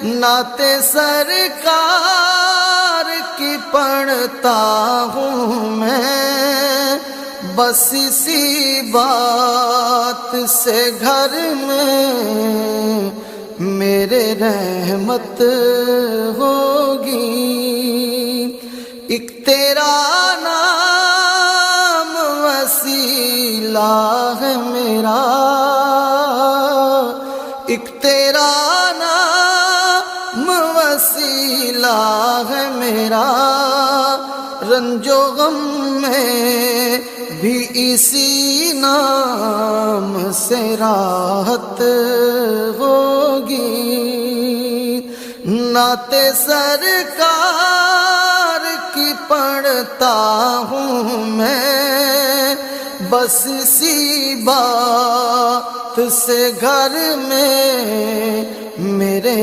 نعت سرکار کی پڑھتا ہوں میں، بس اسی بات سے گھر میں میرے رحمت ہوگی۔ ایک تیرا نام وسیلہ ہے میرا، ایک تیرا نام وسیلہ ہے میرا، رنج و غم میں بھی اسی نام سے راحت ہوگی۔ نعت سرکار کی پڑھتا ہوں میں، بس اسی بات سے گھر میں میرے